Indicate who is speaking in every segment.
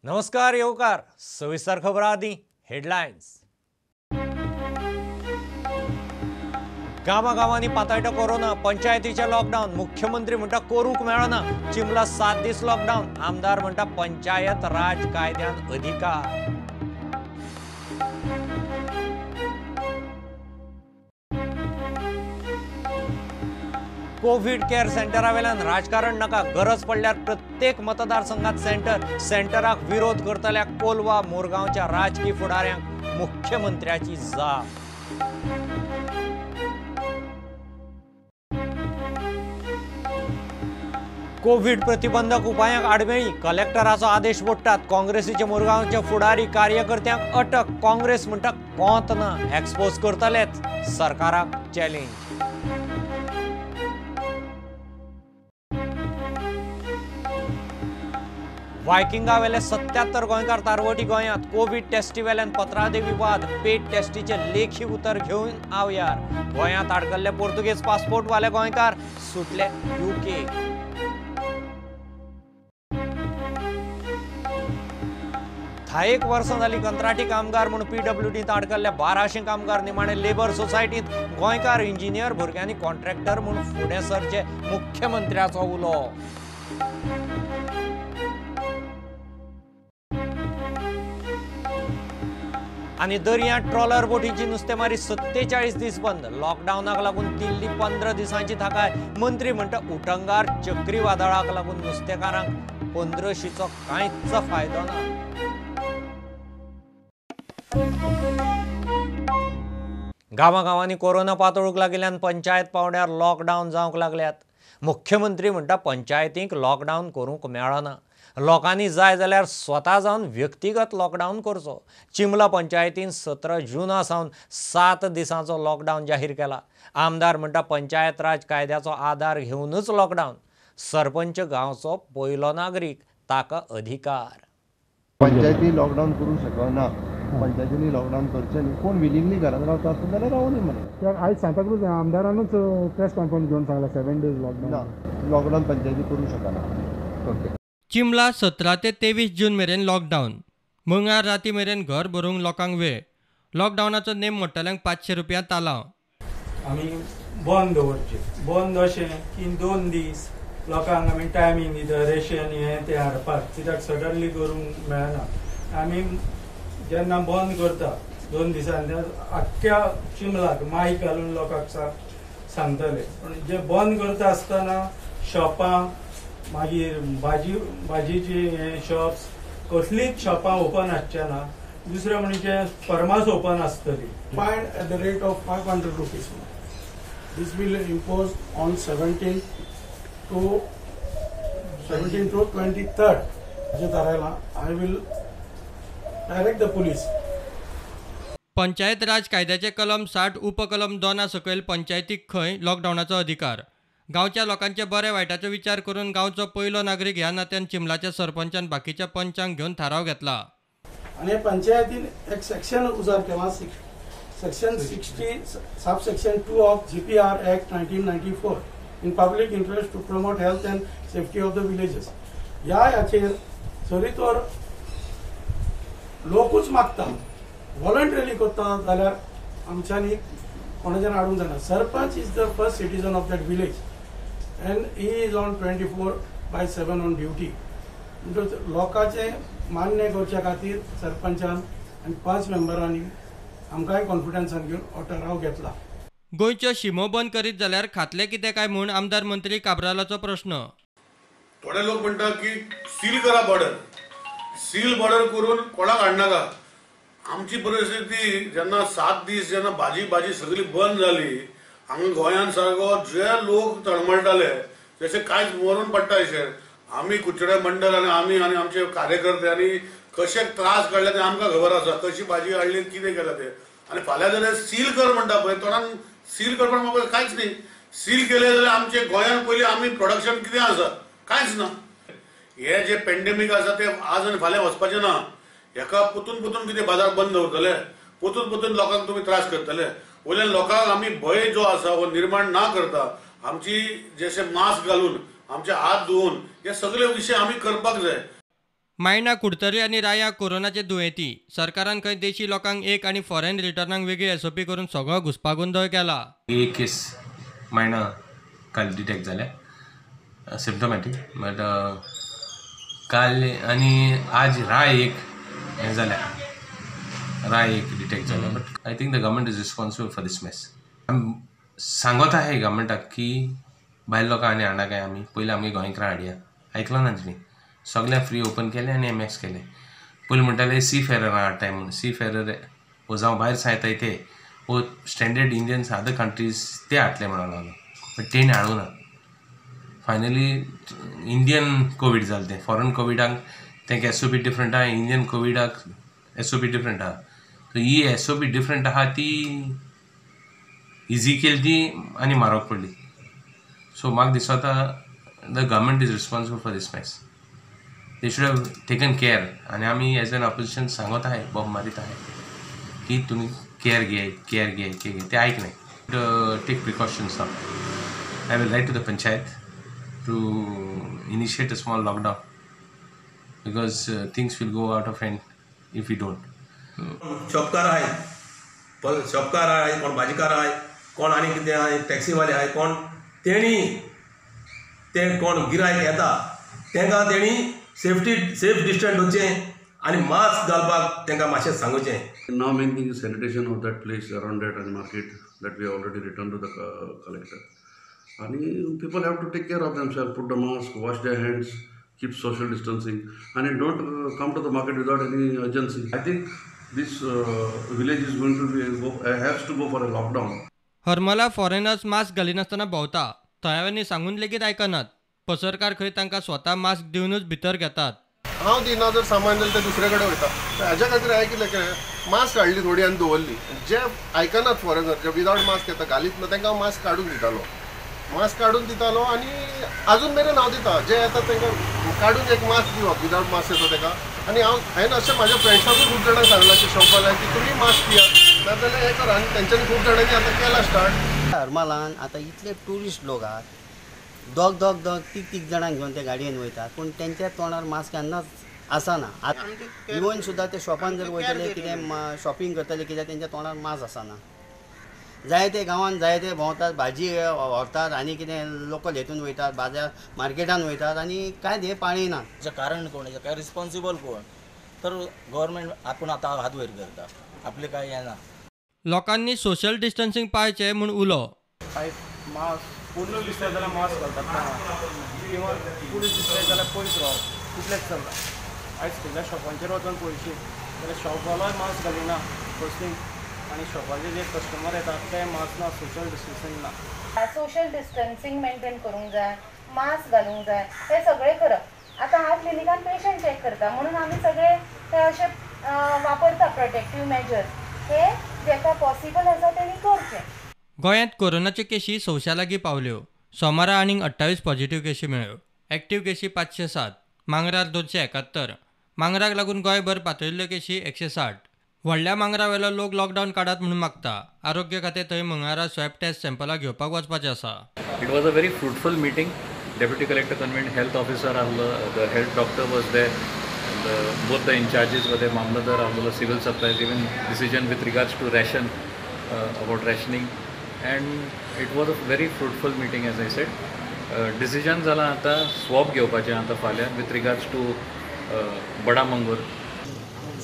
Speaker 1: नमस्कार येवकार सविस्तर खबर आदी हेडलाइन्स। गावागावांनी पातळटा कोरोना, पंचायतीचे लॉकडाऊन, मुख्यमंत्री म्हणटा करूंक मेळना, चिंबला 7 दीस लॉकडाऊन, आमदार म्हणटा पंचायत राज कायद्यान अधिकार। कोविड केअर सेंटरा वेल्यान राजकारण नाका, गरज पडल्यार प्रत्येक मतदारसंघात सेंटराक विरोध करतल्या कोलवा मोरगांवच्या राजकीय फुडाऱ्यांक मुख्यमंत्र्याची जाप। कोविड प्रतिबंधक उपायांक आडमेळी, कलेक्टराचो आदेश मोडटात, काँग्रेसीचे मोरगांवचे फुडारी कार्यकर्त्यांक अटक, काँग्रेस म्हणटा कोंत ना, एक्सपोज करतलेच, सरकाराक चॅलेंज। वायकिंगा वेले 77 गोंयकार तारवटी गोंयांत, कोविड टेस्टी वेल्यान पत्रादेवी वाद, पेड टेस्टीचे लेखी उतर घेवन आवयार, गोंयांत आडकल्ले पोर्तुगेज पासपोर्ट वाले गोंयकार सुटले UK। धा एक वर्सां जाली कंत्राटी कामगार म्हूण PWDंत आडकल्ले 1200 कामगार निमाणे लेबर सोसायटींत गोंयकार इंजिनियर भुरग्यांनी कॉन्ट्रॅक्टर म्हूण फुडें सरचे, मुख्यमंत्र्याचो उलो। आनी दर्यांत ट्रॉलर बोटींची नुस्तेमारी 47 दीस बंद, लॉकडावनाक लागून दिल्ली 15 दिसांची थाकाय, मंत्री म्हणटा उटंगार चक्रीवादळाक लागून नुस्तेकारांक 1500चो कांयच फायदो ना। गांवागावांनी कोरोना पातळूंक लागिल्ल्यान पंचायत पावंड्यार लॉकडावन जावंक लागल्यात। मुख्यमंत्री म्हणटा पंचायतींक लॉकडावन करूंक मेळना, लोकांनी जाय जाल्यार स्वता जावन व्यक्तिगत लॉकडावन करचो। चिंबला पंचायतीन 17 जूना सावन 7 दिसांचो लॉकडावन जाहीर केला। आमदार म्हणटा पंचायत राज कायद्याचो आधार घेवनूच लॉकडावन, सरपंच गांवचो पयलो नागरीक, ताका अधिकार।
Speaker 2: पंचायती लॉकडाऊन करू शकना, पंचायतींनी लॉकडाऊन करचे न्ही, कोण विलिंगली घरात रावता आसता जाल्यार रावूं न्ही म्हणून।
Speaker 3: तर आयज सांताक्रूज आमदारानूच प्रेस कॉन्फरन्स घेवन सांगला 7 डेज लॉकडाऊन
Speaker 2: ना, लॉकडाऊन पंचायती करू शकना। ओके।
Speaker 4: चिंबला 17 ते 23 जून मेरेन लॉकडावन, मंगळार राती मेरेन घर भरूंक लोकांक वेळ, लॉकडावनाचो नेम मोडटल्यांक 500 रुपया तालांव।
Speaker 5: आमी बंद दवरचे, बंद अशें की 2 दीस लोकांक आमी टायमींग दिता, रेशन हें तें हाडपाक, कित्याक सडनली करूंक मेळना। आमी जेन्ना बंद करता 2 दिसांनी आख्ख्या चिंबलाक मायक घालून लोकांक सांगतले, पूण जे बंद करता आसतना शॉपां, मागीर भाजीची शॉप्स कसलीच शॉपां ओपन आसचे ना, दुसरें म्हणजे फर्मास ओपन आसतली।
Speaker 6: Fine at the rate of 500 rupees. This will impose on 17 to 23rd. I will direct the police.
Speaker 4: Panchayat raj कायद्याचे कलम 60 उपकलम 2 सकयल पंचायतीक खंय लॉकडावनाचो अधिकार। गांवच्या लोकांचे बरे वायटाचो विचार करून गांवचो पयलो नागरीक ह्या नात्यान चिंबलाच्या सरपंचान बाकीच्या पंचांक घेवन थाराव घेतला।
Speaker 6: आणि पंचायतीन एक सेक्शन उजार केला, section 60 subsection 2 of GPR Act 1994 in public interest to promote health and safety of the villages. याचेर जरी तर लोकूच मागता, व्हॉलंटरीली करता जाल्यार आमच्यांनी कोणाच्यान हाडूंक जायना। Sarpanch is the first citizen of that village and he is on 24/7 on duty. लोकांचे मान्य करच्या खातीर सरपंचान आनी 5 मेंबरांनी आमकांय कॉन्फिडन्सान घेवन हो ठराव घेतला।
Speaker 4: गोंयच्यो शिमो बंद करीत जाल्यार खातले कितें काय म्हूण आमदार मंत्री काब्रालाचो प्रश्न।
Speaker 7: थोडे लोक म्हणतात की सील करा बॉर्डर, सील बॉर्डर करून कोणाक हाडनाका। आमची परिस्थिती जेन्ना 7 दीस जेन्ना भाजी सगळी बंद जाली, हांगा गोंयांत सारको जे लोक तळमळटाले जशे कांयच मरून पडटाशे, आमी कुचडे मंडळ आनी आमचे कार्यकर्त्यांनी कशे त्रास काडले ते आमकां खबर आसा, कशी भाजी हाडली, कितें केलें ते। आनी फाल्यां जाल्यार सील कर म्हणटा पळय, तोंडान सील करपाक म्हाका कांयच न्ही। सील केलें जाल्यार आमचे गोंयांत पयलीं आमी प्रोडक्शन कितें आसा, कांयच ना। हे जे पेंडेमीक आसा ते आज आनी फाल्यां वचपाचें ना। हेका पुतून कितें बाजार बंद दवरतले, पुतून लोकांक तुमी त्रास करतले। वयल्यान लोकांक आमी भंय जो आसा हो निर्माण ना करता, आमची जशे मास्क घालून आमचे हात धुवन हे सगळे विषय आमी करपाक जाय।
Speaker 4: मायना कुडतरी आनी राया कोरोनाचे दुयेंती सरकारान खंय देशी लोकांक एक आनी फॉरेन रिटर्नांक वेगळी एसओपी करून सगळो घुसपागोंदळ केला.
Speaker 8: एक केस मायना काल डिटेक्ट जाल्या सिम्पटोमॅटीक बट काल आनी आज राय एक हें जाल्या राय एक डिटेक्ट जाल्या but I think the government is responsible for this mess. सांगत आहे गव्हर्मेंटाक की भायर लोकां आनी हाडा काय आमी पयलीं आमगे गोंयकारां हाडया आयकलो ना तुमी सगळ्या फ्री ओपन केले आनी एमएक्स केले. पयलीं म्हणटाले सी फेरर हाडटाय म्हणून सी फेरर वो जावं भायर सायताय ते वो स्टँडर्ड इंडियन्स अदर कंट्रीज ते हाडले म्हणून लागलो बट तेणी हाडूं ना. फायनली इंडियन कोवीड जालें तें फॉरेन कोविडाक तेंका एसओपी डिफरंट आहा इंडियन कोविडाक एसओपी डिफरंट आहा. सो ही एसओपी डिफरंट आहा ती इजी केली ती आनी म्हारग पडली. सो म्हाका दिसता the government is responsible for this mess. They should have taken care आनी आमी एज एन ऑपोजिशन सांगत आहे बॉब मारीत आहे की तुमी केअर घे ते ऐकले take precautions. I will write to the panchayat to initiate a small lockdown because things will go out of hand if we don't.
Speaker 9: शॉपकार आहे कोण भाजीकार आहे कोण आनी कितें आहे टॅक्सीवाले आहे कोण तेणी ते कोण गिरायक येता तांकां तेणी सेफ डिस्टन्स उरचें आनी मास्क घालपाक तांकां मातशें सांगचें.
Speaker 10: Now main thing is sanitation of that place around that and market that we have already returned to the collector. And people have to take care of themselves, put the mask, wash their hands, keep social distancing, and don't come to the market without any urgency. I think this village is going to has to go for a lockdown.
Speaker 4: हरमला foreigners mask घालिनासतना भोंवता थंयल्यांनी सांगून लेगीत आयकनात. पसरकार खंय तांकां स्वता mask दिवनूच भितर घेतात.
Speaker 2: हांव दिना जर सामान जाल्यार ते दुसरे कडेन वयता. हाज्या खातीर हांवें कितें केलें मास्क हाडली थोडी आनी दवरली. जे आयकनात फॉरेनर जे विदावट मास्क येता घालीत ना तांकां मास्क काडून दितालो आनी अजून मेरेन हांव दिता जे येता तांकां काडून एक मास्क दिवप विदावट मास्क येता ताका. आनी हांवें अशें म्हाज्या फ्रेंड्साकूय खूब जाणांक सांगलां की शॉपार की तुमी मास्क दिया नाजाल्यार हें करा. आनी तेंच्यांनी खूब जाणांनी आतां केला स्टार्ट.
Speaker 11: हरमलान आतां इतले ट्युरिस्ट लोक आहात दोग तीग जाणां घेवन ते गाडयेन वयतात पूण तेंच्या तोंडार मास्क केन्नाच आसना. इवन सुद्दां ते शॉपान जर वयतले कितें शॉपिंग करतले कित्याक तेंच्या तोंडार मास्क आसना. जायते गांवांत जायते भोंवतात भाजी व्हरतात आनी कितें लोकल हेतून वयतात बाजार मार्केटान वयतात आनी कांयच हें पाळिनात.
Speaker 12: हेजें कारण कोण हेजें काय रिस्पॉन्सिबल कोण तर गव्हर्मेंट आपूण आतां हात वयर करता आपलें कांय हें ना.
Speaker 4: लोकांनी सोशल डिस्टन्सिंग पाळचें म्हूण उलो.
Speaker 5: मास्क पूर्ण दिसलें जाल्यार मास्क घालतात किंवा पुलीस दिसलें जाल्यार पयस रावप तितलेंच चलता. आयज खंयच्या शॉपांचेर वचून पळयशी जाल्यार शॉपवालोय मास्क घालिना फर्स्ट आनी शॉपाचे जे कस्टमर येतात ते मास्क ना सोशल डिस्टन्सिंग ना.
Speaker 13: सोशल डिस्टन्सिंग मेंटेन करूंक जाय मास्क घालूंक जाय हे सगळें करप. आतां हांव क्लिनिकान पेशंट चॅक करता म्हणून आमी सगळे ते अशे वापरता प्रोटेक्टीव मेजर्स हे जेका पॉसिबल आसा तेणी करचें.
Speaker 4: गोंयांत कोरोनाच्यो केशी 600 लागीं पावल्यो. सोमारा आनीक 28 पॉझिटिव्ह केशी मेळ्ळ्यो. एक्टीव केशी 507. मांगरार 271. मांगराक लागून गोंयभर पातळिल्ल्यो केशी 160. व्हडल्या मांगरावेलो लोक लॉकडावन काडात म्हणून मागता. आरोग्य खातें थंय मंगळारा स्वॅब टेस्ट सॅम्पलां घेवपाक वचपाचें आसा.
Speaker 14: It was a very fruitful meeting. Deputy collector convent health officer आहलो the health doctor was there both the incharges were there mamlatdar आहलो civil supplies even decision with regards to ration about rationing and it was a very fruitful meeting as I said. Decision जाला आता swab घेवपाचें आता फाल्यां with regards to बडा मंगूर.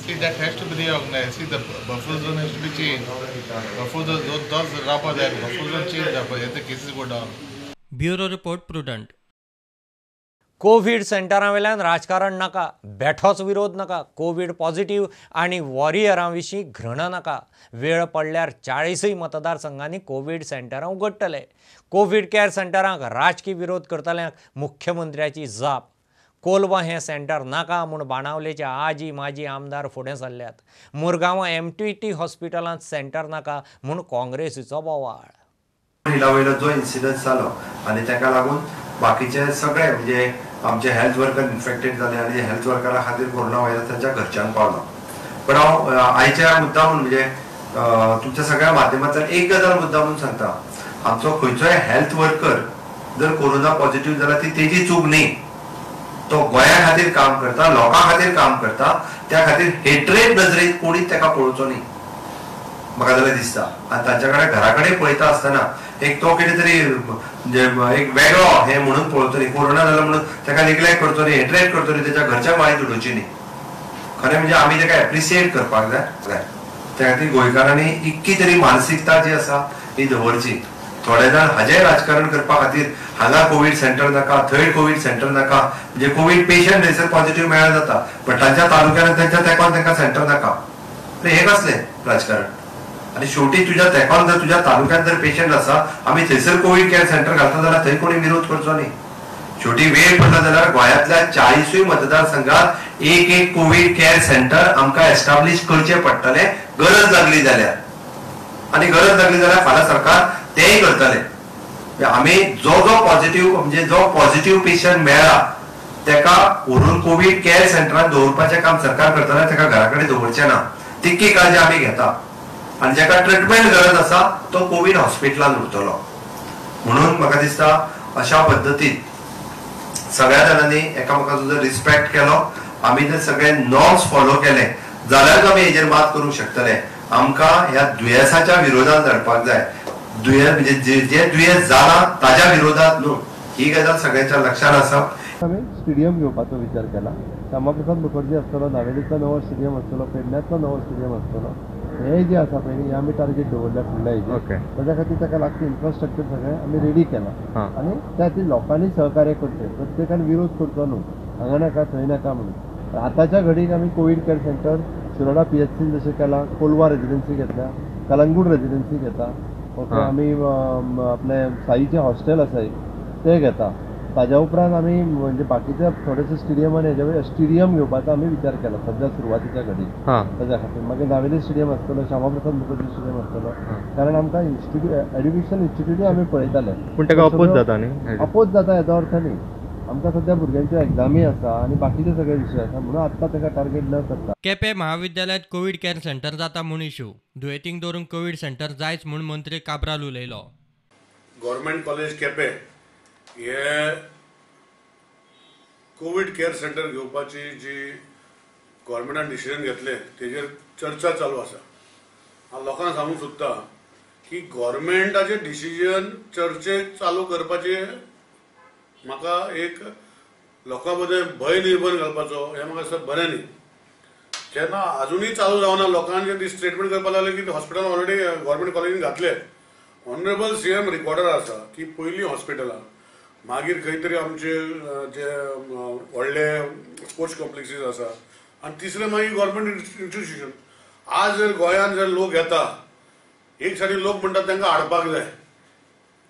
Speaker 15: See, that has to be reorganized. See, the buffer zone has to be changed. Buffer zone does wrap up that. Buffer zone change up, the cases go down.
Speaker 4: Bureau report prudent.
Speaker 1: Covid सेंटरां वेल्यान राजकारण नाका, बेठोच विरोध नाका, Covid positive आणि वॉरियरां विशीं घृण नाका. वेळ पडल्यार 40 मतदारसंघांनी कोविड सेंटरां उगडटले. कोविड केअर सेंटरांक राजकीय विरोध करतल्यांक मुख्यमंत्र्याची जाप. कोलवा हें सेंटर नाका म्हूण बाणावलेचे आजी माजी आमदार फुडें सरल्यात. मुरगांवां MTT हॉस्पिटलांत सेंटर नाका म्हूण काँग्रेसीचो बोवाळ.
Speaker 16: वयलो जो इन्सिडन्स जालो आनी ताका लागून बाकीचे सगळे म्हणजे आमचे हेल्थ वर्कर इन्फेक्टेड जाले आनी हेल्थ वर्करा खातीर कोरोना व्हायरस तांच्या घरच्यांक पावलो. पण हांव आयच्या मुद्दामून म्हणजे तुमच्या सगळ्या माध्यमांतल्यान एक गजाल मुद्दामून सांगता. आमचो खंयचोय हेल्थ वर्कर जर कोरोना पॉझिटिव्ह जाला ती तेजी चूक न्ही. तो गोंया खातीर काम करता, लोकां खातीर काम करता, त्या खातीर हेट्रेड नजरेत कोणीच ताका पळोवचो न्ही म्हाका जाल्यार दिसता. आनी तांच्या कडेन घरा कडेन पळयता आसतना एक तो कितें तरी एक वेगळो हे म्हणून पळोवचो न्ही, कोरोना जाला म्हणून ताका निग्लेक्ट करचो न्ही, हेट्रेड करचो न्ही, त्याच्या घरच्या माळी तुडोवची न्ही. खरें म्हणजे आमी ताका एप्रिशिएट करपाक जाय. त्या खातीर गोंयकारांनी इतकी तरी मानसिकता जी आसा ही दवरची. थोडे जाण हाजें राजकारण करपा खातीर हांगा कोवीड सेंटर नाका, थंय कोवीड सेंटर नाका, म्हणजे कोवीड पेशंट थंयसर पॉझिटिव्ह मेळ्ळा जाता, पण तांच्या तालुक्यान तांच्या तेंकोन तांकां सेंटर नाका. हे कसलें राजकारण? आनी शेवटी तुज्या तेंकोन जर तुज्या तालुक्यात जर पेशंट आसा, आमी थंयसर कोवीड केअर सेंटर घालता जाल्यार थंय कोणी विरोध करचो न्ही. शेवटी वेळ पडला जाल्यार गोंयांतल्या 40 मतदारसंघात एक कोवीड केअर सेंटर आमकां एस्टाब्लिश करचे पडटले गरज लागली जाल्यार. आनी गरज लागली जाल्यार फाल्यां सरकार तेंय करतले. आमी जो पॉझिटिव्ह म्हणजे जो पॉझिटिव्ह पेशंट मेळ्ळा तेका व्हरून कोवीड केअर सेंटरान दवरपाचें काम सरकार करतले, तेका घरा कडेन दवरचें ना. तितकी काळजी आमी घेता. आनी जाका ट्रिटमेंट गरज आसा तो कोवीड हॉस्पिटलान उरतलो. म्हणून म्हाका दिसता अशा पद्दतीन सगळ्या जाणांनी एकामेकाचो जर रिस्पेक्ट केलो, आमी जर सगळे नॉर्म्स फॉलो केले जाल्यार आमी हेजेर मात करूंक शकतले. आमकां ह्या दुयेंसाच्या विरोधात लढपाक जाय. म्हणजे जे दुयेंस जाला ताज्या विरोधात न्हू, ही गजाल सगळ्यांच्या लक्षात आसा.
Speaker 17: आमी स्टेडियम घेवपाचो विचार केला. श्यामाप्रसाद मुखर्जी आसतलो, नावेलीचो नवो स्टेडियम आसतलो, पेडण्याचो नवो स्टेडियम आसतलो. हे जे आसा पळय हे आमी टार्गेट दवरल्या फुडल्या हेजेर. ताच्या खातीर ताका लागता इन्फ्रास्ट्रक्चर सगळें आमी रेडी केला. आनी त्या खातीर लोकांनी सहकार्य करचें, प्रत्येकान विरोध करचो न्हू, हांगा नाका थंय नाका म्हणून. आतांच्या घडीक आमी कोवीड केअर सेंटर शिरोडा PHCन जशें केलां, कोलवा रेजिडेन्सी घेतल्या, कलंगूट रेजिडेन्सी घेता. ओके, आमी आपले साईचे हॉस्टेल आसा ते घेता. ताज्या उपरांत आमी म्हणजे बाकीच्या थोडेशे स्टेडियम आनी हेज्या स्टेडियम घेवपाचो आमी विचार केला सद्या सुरवातीच्या घडीक. ताज्या खातीर मागीर नावेली स्टेडियम आसतलो, श्यामाप्रसाद मुखर्जी स्टेडियम आसतलो, कारण आमकां एड्युकेशन इन्स्टिट्यूट आमी पळयताले.
Speaker 18: पूण ताका अपोज जाता न्ही?
Speaker 17: अपोज जाता हेजो अर्थ न्ही. आमकां सद्या भुरग्यांच्यो एग्जामी आसा आनी बाकीचे सगळे विशय आसा, म्हणून आत्तां ताका टार्गेट न करता.
Speaker 4: केपें महाविद्यालयात कोवीड केअर सेंटर जाता म्हूण इश्यू. दुयेंतींक दवरूंक कोवीड सेंटर जायच म्हूण मंत्री काब्राल उलयलो.
Speaker 7: गव्हर्मेंट कॉलेज केपें हे कोवीड केअर सेंटर घेवपाची जी गव्हर्मेंटान डिसिजन घेतले तेजेर चर्चा चालू आसा. हांव लोकांक सांगूंक सोदता की गव्हर्मेंटाचें डिसिजन चर्चेक चालू करपाचें म्हाका एक लोकां मदें भंय निर्माण घालपाचो हें म्हाका दिसता बरें न्ही. जेन्ना अजुनूय चालू जावना लोकांचे स्टेटमेंट करपाक लागले की हॉस्पिटल ऑलरेडी गव्हर्मेंट कॉलेजीन घातले. ऑनरेबल CM रिकॉर्डर आसा की पयलीं हॉस्पिटलां, मागीर खंय तरी आमचे जे व्हडले स्पोर्ट्स कॉम्प्लेक्सीस आसा, आनी तिसरें मागीर गव्हर्मेंट इन्स्टिट्यूशन. आज जर गोंयांत जर लोक येता, एक सायडीन लोक म्हणटात तांकां हाडपाक जाय.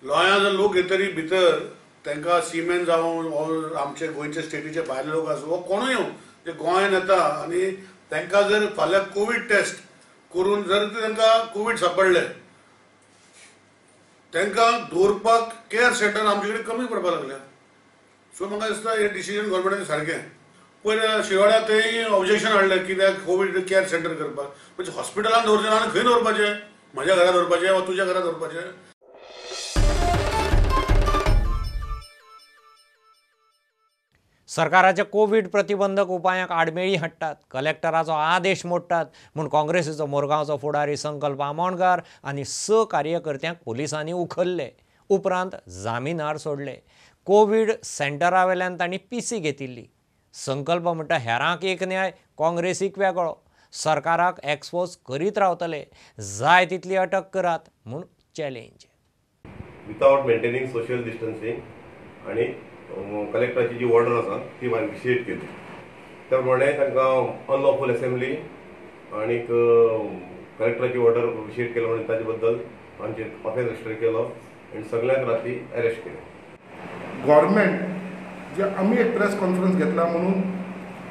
Speaker 7: गोंयांत जर लोक येतरी भितर तांकां सीमेन जावं आमचे गोंयचे स्टेटीचे भायले लोक आसूं वो कोणूय येवं जे गोंयांत येता आनी तांकां जर फाल्यां कोवीड टेस्ट करून जर तांकां कोवीड सांपडले, तांकां दवरपाक केअर सेंटर आमचे कडेन कमी पडपाक लागल्या. सो म्हाका दिसता हे डिसिजन गव्हर्मेंटाचें सारकें. पयर शिरोड्या थंय ऑब्जेक्शन हाडलें कित्याक कोवीड केअर सेंटर करपाक, म्हणजे हॉस्पिटलान दवरचें ना आनी खंय दवरपाचें? म्हज्या घरा दवरपाचें वा तुज्या घरा दवरपाचें?
Speaker 1: सरकाराच्या कोविड प्रतिबंधक उपायांक आडमेळी हाडटात, कलेक्टराचो आदेश मोडटात म्हूण काँग्रेसीचो मोरगांवचो फुडारी संकल्प आमोणकार आनी 6 कार्यकर्त्यांक पुलिसांनी उखल्ले, उपरांत जामिनार सोडले. कोविड सेंटरा वेल्यान तांणी PC घेतिल्ली. संकल्प म्हणटा हेरांक एक न्याय, काँग्रेसीक वेगळो. सरकाराक एक्सपोज करीत रावतले, जाय तितली अटक करात म्हूण challenge.
Speaker 9: Without maintaining social distancing आणि कलेक्टराची जी ऑर्डर आसा ती इनिशिएट केली. त्या प्रमाणे तांकां अनलॉफूल असेंब्ली आणि कलेक्टराची ऑर्डर इनिशिएट केली म्हणून ताचे बद्दल आमचे ऑफेन्स रजिस्टर केलो आणि सगळ्यांक राती अरेस्ट केले.
Speaker 3: गव्हर्मेंट जे आम्ही एक प्रेस कॉन्फरन्स घेतला म्हणून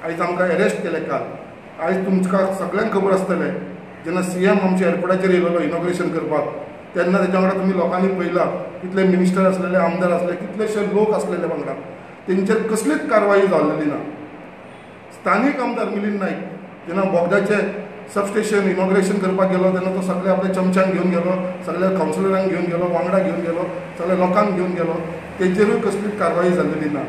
Speaker 3: आयज आमकां अरेस्ट केले काल. आयज तुमकां सगळ्यांक खबर आसतलें जेन्ना CM आमच्या एअरपोर्टाचेर येयलो इनॉग्रेशन करपाक, तेन्ना तेच्या वांगडा तुमी लोकांनी पळयला कितले मिनिस्टर आसलेले, आमदार आसले, कितलेशे लोक आसलेले वांगडा. तेंचेर कसलीच कारवाई जाल्लेली ना. स्थानीक आमदार मिलिंद नाईक जेन्ना बोगद्याचे सबस्टेशन इनॉग्रेशन करपाक गेलो तेन्ना तो सगळे आपल्या चमच्यांक घेवन गेलो, सगळ्या कावन्सिलरांक घेवन गेलो, वांगडा घेवन गेलो, सगळ्या लोकांक घेवन गेलो. तेंचेरूय कसलीच कारवाई जाल्लेली ना.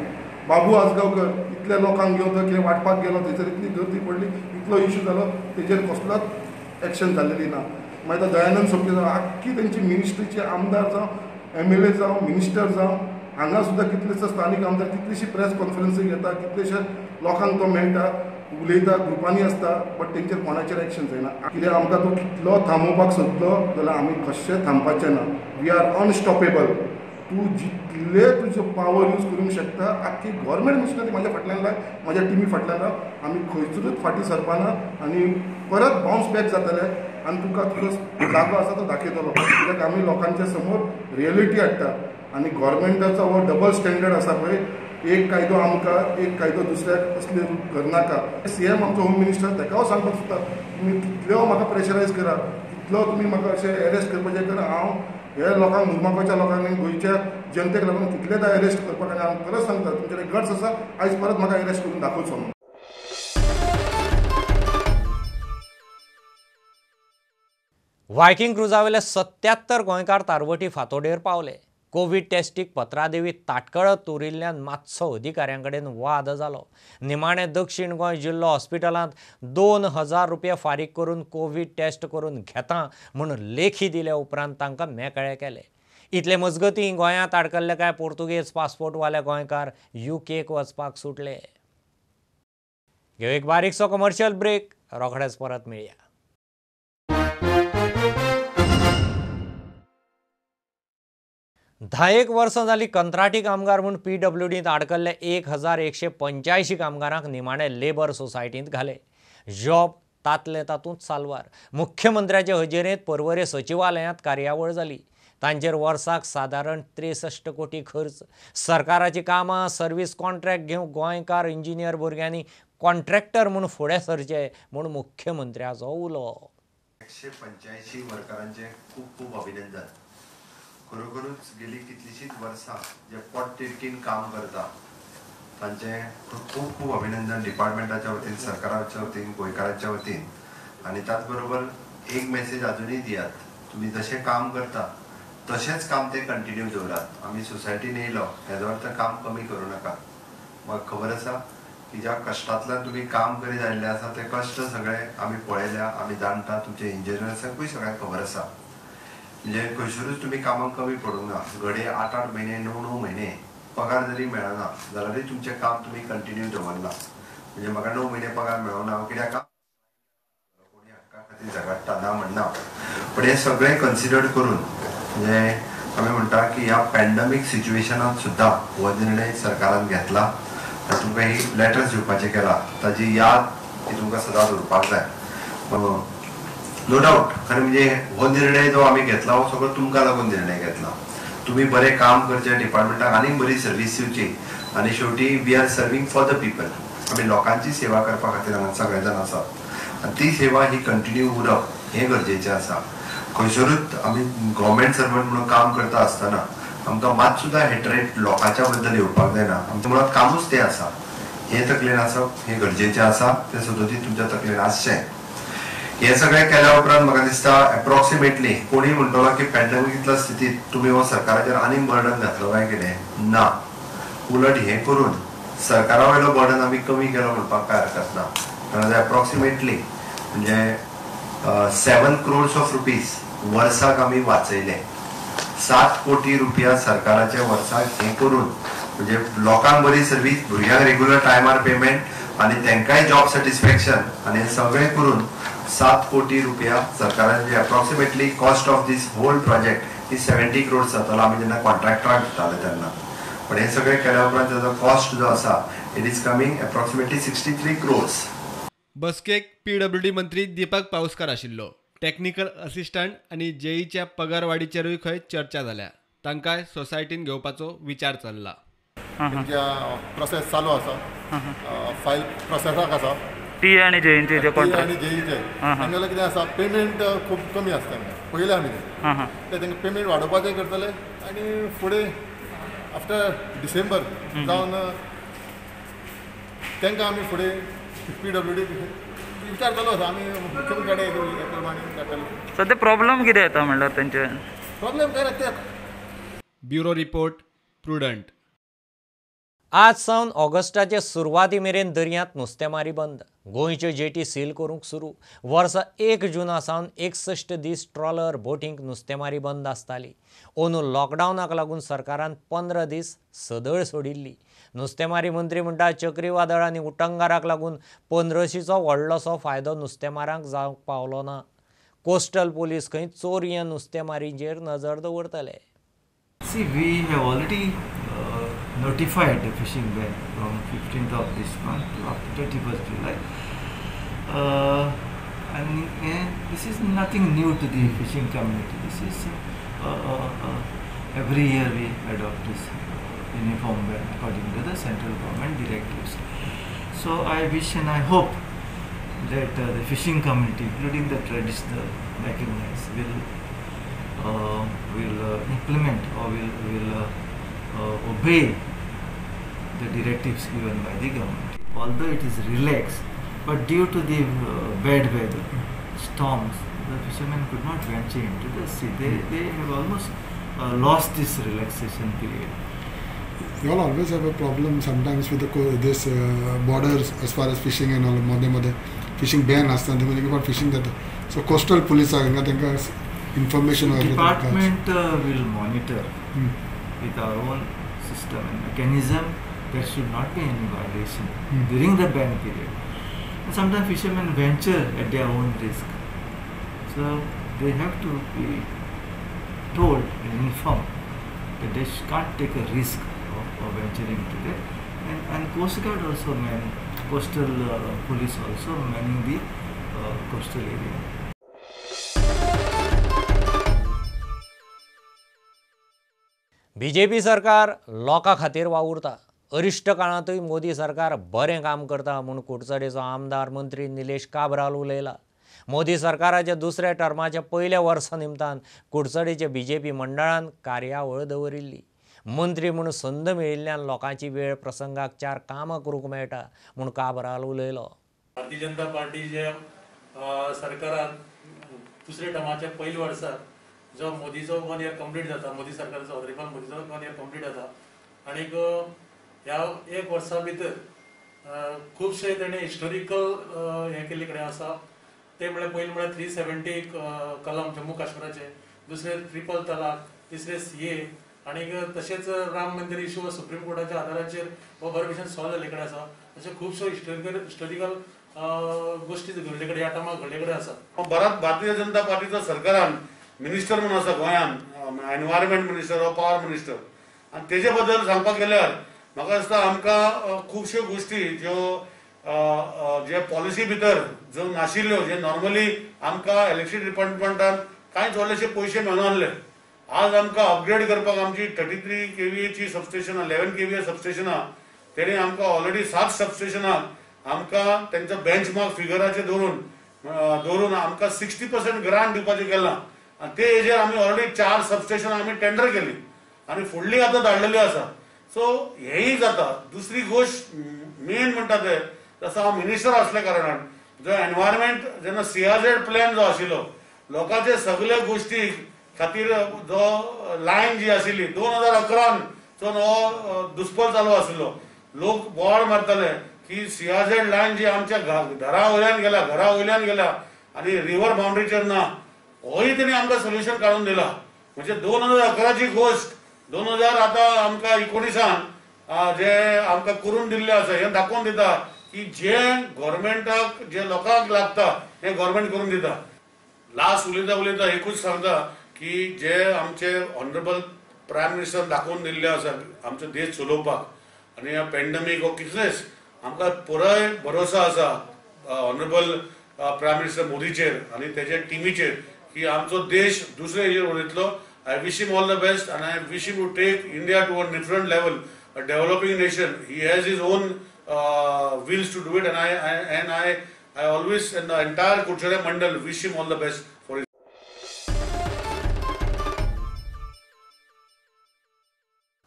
Speaker 3: बाबू आसगांवकर इतल्या लोकांक घेवन थंय कितें वाटपाक गेलो थंयसर इतली गर्दी पडली, इतलो इश्यू जालो, तेजेर कसलोच एक्शन जाल्लेली ना. मागीर तो दयानंद सोपटे जावं आख्खी तेंची मिनिस्ट्रीचे आमदार जावं MLA जावं मिनिस्टर जावं हांगा सुद्दां कितलेशे स्थानीक आमदार कितलीशी प्रेस कॉन्फरन्सी घेता, कितलेशे लोकांक तो मेळटा, उलयता, ग्रुपांनी आसता, बट तेंचेर कोणाचेर एक्शन जायना. कित्याक आमकां तो कितलो थांबोवपाक सोदलो जाल्यार आमी कशें थांबपाचें ना. We are unstoppable. तूं जितले तुजो पावर यूज करूंक शकता, आख्खी गव्हर्मेंट मिशनरी म्हाज्या फाटल्यान लाय, म्हाज्या टिमी फाटल्यान राव, आमी खंयसरूच फाटीं सरपाना आनी परत बाउन्स बॅक जातले आनी तुका तुजो जागो आसा तो दाखयतलो. कित्याक आमी लोकांच्या समोर रियलिटी हाडटा आनी गव्हर्मेंटाचो हो डबल स्टँडर्ड आसा पळय, एक कायदो आमकां, एक कायदो दुसऱ्याक असले रूप करनाका. CM आमचो होम मिनिस्टर ताका हांव सांगपाक सोदता, तुमी कितलो म्हाका प्रेशरायज करा, कितलो तुमी म्हाका अशें एरेस्ट करपाचें करा. हांव हे लोकांक मुर्माकोच्या लोकांनी गोंयच्या जनतेक लागून कितलेदा एरेस्ट करपाक आनी हांव खरेंच सांगता तुमचे कडेन गट्स आसा, आयज परत म्हाका एरेस्ट करून दाखोवचो म्हणून.
Speaker 1: वायकिंग क्रुजावेले 77 गोंयकार तारवटी फांतोडेर पावले. कोविड टेस्टीक पत्रादेवी ताटकळत उरिल्ल्यान मातसो अधिकाऱ्यां कडेन वाद जालो. निमाणे दक्षिण गोंय जिल्लो हॉस्पिटलांत 2000 रुपया फारीक करून कोविड टेस्ट करून घेता म्हणून लेखी दिले उपरांत तांकां मेकळे केले. इतले मजगतीं गोंयांत आडकल्ले कांय पोर्तुगेज पासपोर्टवाले गोंयकार UKक वचपाक सुटले. घेव एक बारीकसो कमर्शियल ब्रेक, रोखडेच परत मेळया. धा एक वर्सां जालीं कंत्राटी कामगार म्हूण PWDंत आडकल्ले 1185 कामगारांक निमाणे लेबर सोसायटींत घाले. जॉब तातले तातूंत साल्वार. मुख्यमंत्र्याचे हजेरेंत पर्वरे सचिवालयांत कार्यावळ जाली. तांचेर वर्साक सादारण 63 कोटी खर्च. सरकाराची कामां, सर्व्हिस कॉन्ट्रॅक्ट घेवंक गोंयकार इंजिनियर भुरग्यांनी कॉन्ट्रॅक्टर म्हूण फुडें सरचे म्हूण मुख्यमंत्र्याचो उलो.
Speaker 16: 185 वर्करांचे खूब खूब अभिनंदन. खरोखरूच गेली कितलीशीच वर्सां जे पोटतिडकीन काम करता तांचे खूब खूब अभिनंदन डिपार्टमेंटाच्या वतीन, सरकाराच्या वतीन, गोंयकारांच्या वतीन. आनी त्याच बरोबर एक मेसेज अजुनूय दियात, तुमी जशें काम करता तशेंच काम ते कंटिन्यू दवरात. आमी सोसायटीन येयलो हेजो अर्थ काम कमी करूं नाका. म्हाका खबर आसा की ज्या कश्टांतल्यान तुमी काम करीत आयिल्ले आसा ते कश्ट सगळे आमी पळयल्या, आमी जाणटा, तुमचे इंजिनियर्सांकूय सगळ्यांक खबर आसा. म्हणजे खंयसरूच तुमी कामाक कमी पडूंक ना. घडये 8-8 म्हयने, 9-9 म्हयने पगार जरी मेळना जाल्यारूय तुमचें काम तुमी कंटिन्यू दवरला. म्हणजे म्हाका 9 म्हयने पगार मेळोना, हांव कित्याक कोणी हक्का खातीर झगडटा ना म्हणना, पण हे सगळें कन्सिडर करून म्हणजे आमी म्हणटा की ह्या पॅन्डेमीक सिच्युएशनांत सुद्दां हो निर्णय सरकारान घेतला. तुमकां ही लेटर्स दिवपाचें केला, ताजी याद ही तुमकां सदांच उरपाक जाय. नो डावट खरें म्हणजे हो निर्णय जो आमी घेतला हो सगळो तुमकां लागून निर्णय घेतला. तुमी बरें काम करचें, डिपार्टमेंटाक आनीक बरी सर्वीस दिवची आनी शेवटी we are serving for the people. आमी लोकांची सेवा करपा खातीर हांगा सगळे जाण आसात आनी ती सेवा ही कंटिन्यू उरप हें गरजेचें आसा. खंयसरूच आमी गव्हर्मेंट सर्वंट म्हणून काम करता आसतना आमकां मात सुद्दां हेटरेट लोकांच्या बद्दल येवपाक जायना. आमचें मुळात कामूच तें आसा. हें तकलेन आसप हें गरजेचें आसा, तें सदोतीत तुमच्या तकलेन आसचें. हे सगळें केल्या उपरांत म्हाका दिसता एप्रॉक्सिमेटली कोणी म्हणटलो की पॅन्डेमिकींतल्या स्थितींत तुमी हो सरकाराचेर आनीक बर्डन घातलो काय कितें ना. उलट हें करून सरकारा वयलो बर्डन आमी कमी केलो म्हणपाक कांय हरकत ना. कारण एप्रॉक्सिमेटली म्हणजे 7 crores of rupees वर्साक आमी वाचयले. 7 कोटी रुपया सरकाराचे वर्साक हें करून म्हणजे लोकांक बरी सर्वीस, भुरग्यांक रेग्युलर टायमार पेमेंट आनी तांकांय जॉब सॅटिस्फॅक्शन आनी हें सगळें करून 7 कोटी रुपया सरकारान जे approximately cost of this whole project ही 70 crores जातालो आमी जेन्ना कॉन्ट्रॅक्टराक दिताले तेन्ना. पण हें सगळें केल्या उपरांत ताजो कॉस्ट जो आसा it is coming approximately 63 crores.
Speaker 19: बसकेक PWD मंत्री दीपक पाऊसकार आशिल्लो. टेक्निकल असिस्टंट आनी JEEच्या पगार वाडीचेरूय खंय चर्चा जाल्या. तांकां सोसायटीन घेवपाचो विचार चल्ला.
Speaker 20: प्रोसेस चालू आसा, फायल प्रोसेसाक आसा.
Speaker 21: टी आनी JEEचे जे
Speaker 20: कॉन्ट्रॅक्ट आनी JEEचे तांगेलें कितें आसा पेमेंट खूब कमी आसता. पयले आमी ते तांकां पेमेंट वाडोवपाचें करतले आनी फुडें आफ्टर डिसेंबर जावन तांकां आमी फुडें PWD विचार चालू आसा. आमी मुख्यमंत्री कडेन हे प्रमाणे करतले.
Speaker 21: सद्या प्रॉब्लेम कितें येता म्हणल्यार तेंचे
Speaker 20: प्रॉब्लेम काय ना ते.
Speaker 19: Bureau report prudent.
Speaker 1: आज सावन ऑगस्टाचे सुरवाती मेरेन दर्यांत नुस्तेमारी बंद. गोंयच्यो जेटी सील करूंक सुरू. वर्सा 1 जूना सावन 61 दीस ट्रॉलर बोटींक नुस्तेमारी बंद आसताली. अंदू लॉकडावनाक लागून सरकारान 15 दीस सदळ सोडिल्ली. नुस्तेमारी मंत्री म्हणटा चक्रीवादळ आनी उटंगाराक लागून 1500चो व्हडलोसो फायदो नुस्तेमारांक जावंक पावलो ना. कोस्टल पुलीस खंय चोरये नुस्तेमारीचेर नजर दवरतले.
Speaker 6: See, we have already notified the fishing ban from 15th of this month to up to 31st July. And this is nothing new to the fishing community. This is every year we adopt this uniform ban according to the central government directives. So I wish and I hope that the fishing community, including the traditional recognized, will implement or will obey the directives given by the government. Although it is relaxed, but due to the bad weather, storms, the fishermen could not venture into the sea. They have almost lost this relaxation period.
Speaker 22: You all always have a problem sometimes with this borders as far as fishing and all. मध्ये fishing ban असतात. म्हणजे किंवा fishing जातात. So coastal police are त्यांना information.
Speaker 6: Department will monitor with our own system and mechanism. There should not be any violation during the ban period. And sometimes fishermen venture at their own risk. So they have to be told and informed that they can't take a risk of venturing to that. And Coast Guard also coastal police also manning the coastal area.
Speaker 1: BJP सरकार लोकां खातीर वावुरता. अरिश्ट काळांतूय मोदी सरकार बरें काम करता म्हूण कुडचडेचो आमदार मंत्री निलेश काब्राल उलयला. मोदी सरकाराच्या दुसऱ्या टर्माच्या पयल्या वर्सा निमतान कुडचडेच्या बीजेपी मंडळान कार्यावळ दवरिल्ली. मंत्री म्हूण संद मेळिल्ल्यान लोकांची वेळ प्रसंगाक 4 कामां करूंक मेळटा म्हूण काब्राल उलयलो.
Speaker 5: भारतीय जनता पार्टीच्या सरकारान दुसऱ्या टर्माच्या पयल्या वर्सा जो मोदीचो 1 year कंप्लीट जाता, मोदी सरकाराचो ऑदरिकॉल मोदीचो 1 year कंप्लीट जाता. आनीक ह्या 1 वर्सा भितर खुबशे तेणें हिस्टोरिकल हें केल्ले कडेन आसा. ते म्हळ्यार पयलीं म्हळ्यार 370 कलम जम्मू काश्मीराचे, दुसरे ट्रिपल तलाक, तिसरे CA आनीक तशेंच राम मंदिर इश्यू सुप्रीम कोर्टाच्या आदाराचेर हो बरे भशेन सॉल्व जाल्ले कडेन आसा. अशे खुबश्यो हिस्टोरिकल गोश्टी घडले कडेन ह्या टायमार घडले कडेन आसा.
Speaker 7: भारतीय जनता पार्टीच्या सरकारान मिनिस्टर म्हणून आसा गोंयान, एनवायरमेंट मिनिस्टर वा पावर मिनिस्टर, आनी तेजे बद्दल सांगपाक गेल्यार म्हाका दिसता आमकां खुबश्यो गोश्टी ज्यो जे पॉलिसी भितर ज्यो नाशिल्ल्यो, जे नॉर्मली आमकां इलेक्ट्रिसिटी डिपार्टमेंटान कांयच व्हडलेशे पयशे मेळनासले, आज आमकां अपग्रेड करपाक आमची 33 kVA ची सबस्टेशनां, 11 kVA सबस्टेशनां, तेणी आमकां ऑलरेडी 7 सबस्टेशनाक आमकां तेंचो बेंचमार्क फिगराचेर दवरून आमकां 60% ग्रांट दिवपाचें केलां. आनी ते हेजेर आमी ऑलरेडी 4 सबस्टेशन आमी टेंडर केली आनी फुडली आतां धाडलेली आसा. सो हेंय जाता. दुसरी गोश्ट मेन म्हणटा ते जसो हांव मिनिस्टर आसल्या कारणान जो एनवायरमेंट जेन्ना CRZ प्लॅन जो आशिल्लो, लोकांचे सगळे गोश्टी खातीर जो लायन जी आशिल्ली 2011 जो नवो दुस्पल चालू आशिल्लो, लोक बोवाळ मारताले की CRZ लायन जी आमच्या घरा वयल्यान गेल्या आनी रिवर बाउंड्रीचेर ना. होय तेणी आमकां सोल्युशन काडून दिला. म्हणजे 2011ची गोश्ट 2000 आतां आमकां 19 जे आमकां करून दिल्लें आसा हें दाखोवन दिता की जे गव्हर्मेंटाक जे लोकांक लागता हें गव्हर्मेंट करून दिता. लास्ट उलयता एकूच सांगता की जे आमचे ऑनरेबल प्रायम मिनिस्टर दाखोवन दिल्ले आसा आमचो देश चलोवपाक, आनी ह्या पॅन्डेमीक हो कितलेच आमकां पुराय भरोसा आसा ऑनरेबल प्रायम मिनिस्टर मोदीचेर आनी तेजे टिमीचेर की आमचो देश दुसरे हेजेर वयतलो. I wish him all the best and I wish him to take India to a different level, a developing nation. He has his own wills to do it, and I always and the entire Kuchare Mandal wish him all the best for his.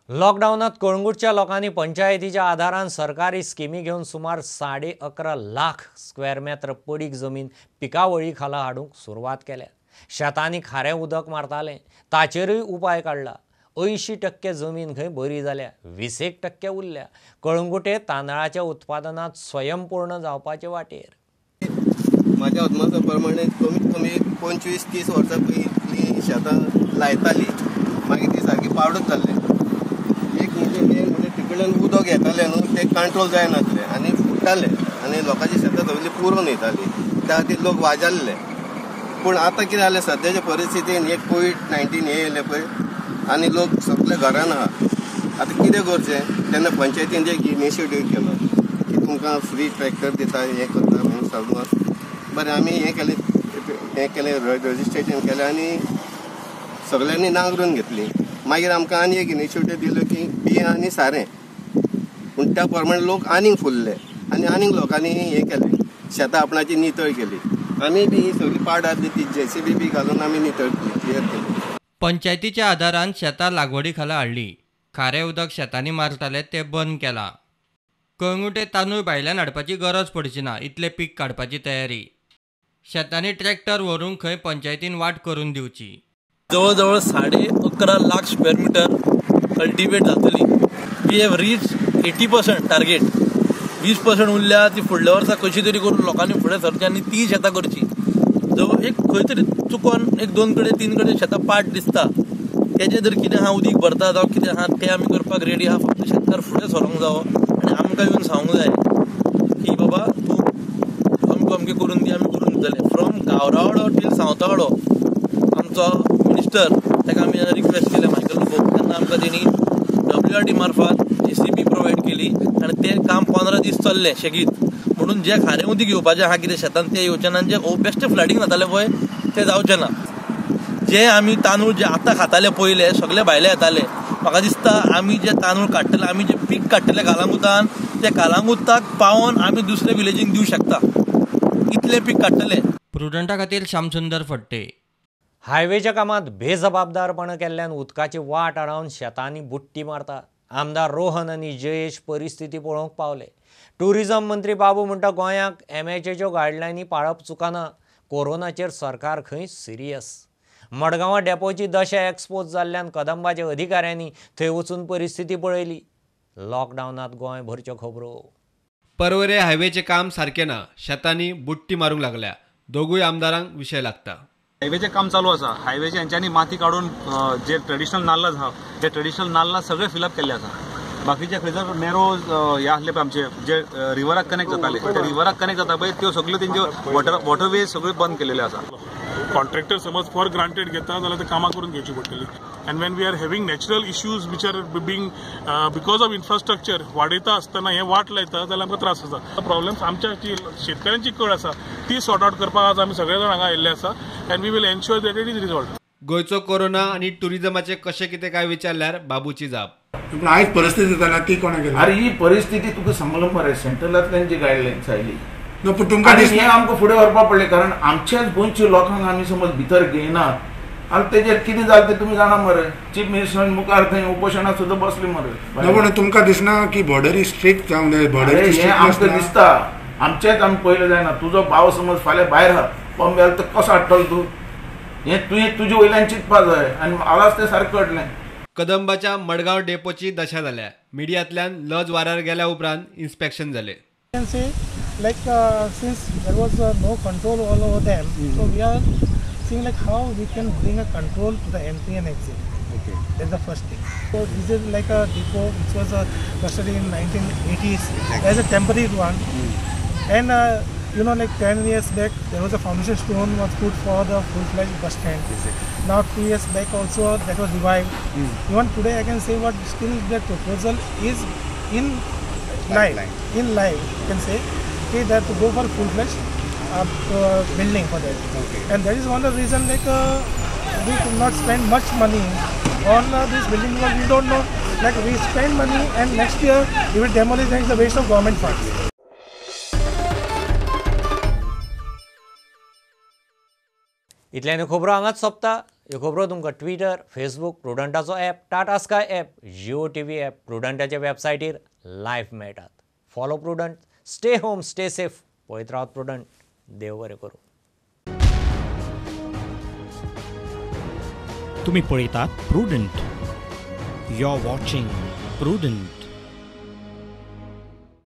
Speaker 1: लॉकडावनात कळंगूटच्या लोकांनी पंचायतीच्या आधारान सरकारी स्किमी घेवन सुमार 11.5 lakh square metre पडीक जमीन पिकावळी खाला हाडूंक सुरवात केल्या. शेतांनी खारें उदक मारतालें ताचेरूय उपाय काडला. 80% जमीन खंय बरी जाल्या, 20% उरल्या. कळंगुटे तांदळाच्या उत्पादनात स्वयंपूर्ण जावपाचे वाटेर.
Speaker 8: माझ्या अदमासा प्रमाणे कमीत कमी 25-30 वर्सां पयलीं शेतां लायताली, मागीर ती सारकी पावडत जाल्ले. एक म्हणजे तिकडल्यान उदक येतालें न्हू, ते कंट्रोल जायनासलें आनी फुट्टाले आनी लोकांची शेतां सगळीं पुरून येताली. त्या खातीर लोक वाजाल्ले. पूण आतां कितें जालें, सद्याच्या परिस्थितीन एक कोविड-19 हे येयलें पळय आनी लोक सगळे घरान आहा. आतां कितें करचें? तेन्ना पंचायतीन एक इनिशिएटीव केलो की तुमकां फ्री ट्रॅक्टर दिता, हें करता म्हणून सांगून बरें आमी हें केलें रजिस्ट्रेशन केलें आनी सगळ्यांनी नांगरून घेतली. मागीर आमकां आनी एक इनिशिएटीव दिलो की बियां आनी सारें. पूण त्या प्रमाणे लोक आनीक फुल्ले आनी आनीक लोकांनी हें केलें, शेतां आपणाची नितळ केली. आमी बी ही सगळी पाड आसली ती JCB बी घालून आमी नितळ क्लियर केली.
Speaker 4: पंचायतीच्या आदारान शेतां लागवडी खाला हाडली. खारें उदक शेतांनी मारताले ते बंद केलां. कळंगुटे तांदूळ भायल्यान हाडपाची गरज पडची ना, इतलें पीक काडपाची तयारी. शेतांनी ट्रॅक्टर व्हरून खंय पंचायतीन वाट करून दिवची.
Speaker 12: जवळ जवळ 11.5 लाख स्क्वेअर मिटर कल्टिवेट जातली. We have reach 80% target. 20% उरल्या ती फुडल्या वर्सा कशी तरी करून लोकांनी फुडें सरची आनी ती शेतां करची. जवळ एक खंय तरी चुकोन 1-2 कडेन 3 कडेन शेतां पाड दिसता, तेजें जर कितें आहा उदीक भरता जावं कितें आहा तें आमी करपाक रेडी आहा. फक्त शेतकार फुडें सरोंक जावो आनी आमकां येवन सांगूंक जाय की बाबा तूं अमकें करून दी, आमी करून दितले. फ्रॉम गावरावाडो टील सावतावाडो आमचो मिनिस्टर, ताका आमी जेन्ना रिक्वेस्ट केलें मायकल लोबो, तेन्ना आमकां तेणी WRD मार्फत JCB प्रोवायड केली आनी तें काम 15 दीस चल्लें शेगीत. म्हणून जे खारें उदीक येवपाचें आहा कितें शेतान तें येवचें ना. जे बेश्टें फ्लडींग जातालें पळय तें जावचें ना. जे आमी तांदूळ जे आतां खाताले पयले सगळे भायले येताले. म्हाका दिसता आमी जे तांदूळ काडटले, आमी जे पीक काडटले कालांगुतान, ते कालांगुताक पावोन आमी दुसऱ्या विलेजीक दिवंक शकता, इतलें पीक काडटले.
Speaker 4: प्रुडंटा खातीर श्यामसुंदर फडते.
Speaker 1: हायवेच्या कामात बेजबाबदारपणां केल्ल्यान उदकाची वाट आडावन शेतांनी बुट्टी मारता. आमदार रोहन आनी जयेश परिस्थिती पळोवंक पावले. टुरिझम मंत्री बाबू म्हणटा गोंयाक MHAच्यो गायडलायनी पाळप चुकाना. कोरोनाचेर सरकार खंय सिरियस. मडगांवां डेपोची दशा एक्सपोज जाल्ल्यान कदंबाच्या अधिकाऱ्यांनी थंय वचून परिस्थिती पळयली. लॉकडावनात गोंय भरच्यो खबरो.
Speaker 19: पर्वरे हायवेचे काम सारकें ना, शेतांनी बुट्टी मारूंक लागल्या. दोगूय आमदारांक विशय लागता.
Speaker 10: हायवेचें काम चालू आसा. हायवेचे हेंच्यांनी माती काडून जे ट्रेडिशनल नाल्ल आहा ते ट्रेडिशनल नाल्ला सगळे फिलअप केल्ले आसा. बाकीचे खंय जर नॅरो हे आसले पळय आमचे जे रिवराक कनेक्ट जाताले, ते रिवराक कनेक्ट जाता पळय त्यो सगळ्यो तेंच्यो वॉटरवेज सगळे बंद केलेले आसा.
Speaker 23: कॉन्ट्रॅक्टर समज फॉर ग्रांटेड घेता जाल्यार ते कामां करून घेवची पडटली. And when we are having natural issues which are being because of infrastructure वाडयता आसतना हे वाट लायता जाल्यार आमकां त्रास जाता. प्रॉब्लेम्स आमच्या शेतकऱ्यांची कळ आसा ती सॉर्ट आउट करपाक आज आमी सगळे जाण हांगा आयिल्ले आसा and we will ensure that it is resolved.
Speaker 19: गोंयचो कोरोना आनी टुरिझमाचे कशें कितें काय विचारल्यार बाबूची जाप.
Speaker 22: पूण आयज परिस्थिती जाल्या ती कोणा केली?
Speaker 24: अरे ही परिस्थिती तुका सांगलो मरे, सेंट्रलांतल्यान जी गायडलायन्स आयली
Speaker 22: पूण तुमकां
Speaker 24: हे आमकां फुडें व्हरपाक पडलें. कारण आमच्याच गोंयच्या लोकांक आमी समज भितर घेयनात आनी तेजेर कितें जालें तें तुमी जाणा मरे. चीफ मिनिस्टर मुखार थंय उपोशणाक सुद्दां बसले मरे.
Speaker 22: पूण तुमकां दिसना की बॉर्डरी स्ट्रिक्ट जावंक जाय? बॉर्डरी
Speaker 24: हे आमकां दिसता आमचेच आमी पयलें जायना. तुजो भाव समज फाल्यां भायर आहा बॉम्बे जाल्यार तो कसो हाडटलो तूं? हें तुवें तुजे वयल्यान चिंतपाक जाय आनी आलाच तें सारकें कळटलें.
Speaker 19: कदंबाच्या मडगांव डेपोची दशा जाल्या. मिडियांतल्यान लज वाऱ्यार गेल्या उपरांत इन्स्पेक्शन जालें.
Speaker 25: Like since there was no control all over them, so we are seeing like how we can bring a control to the entry and exit. Okay. That's the first thing. So this is like a depot which was constructed in 1980s as a temporary one. And you know, like 10 years back there was a foundation stone was put for the full-fledged bus stand. Now 2 years back also that was revived. Even today I can say what still the proposal is in live. In live you can say. Okay, that to go for full-fledged building for that. Okay. And that is one of the reason like we could not spend much money on this building because we don't know, like we spend money and next year we will demolish and it's a waste of government funds.
Speaker 1: इतल्यानी खबरो हांगाच सोंपता. ह्यो खबरो तुमकां Twitter, Facebook, प्रुडंटाचो app, Tata Sky app, Jio TV app, प्रुडंटाच्या वेबसायटीर live मेळटात. Follow Prudent, stay home, stay safe. पळयत रावत प्रुडंट. देव बरें करूं.
Speaker 26: तुम्ही पळयतात प्रुडंट.
Speaker 2: You're watching Prudent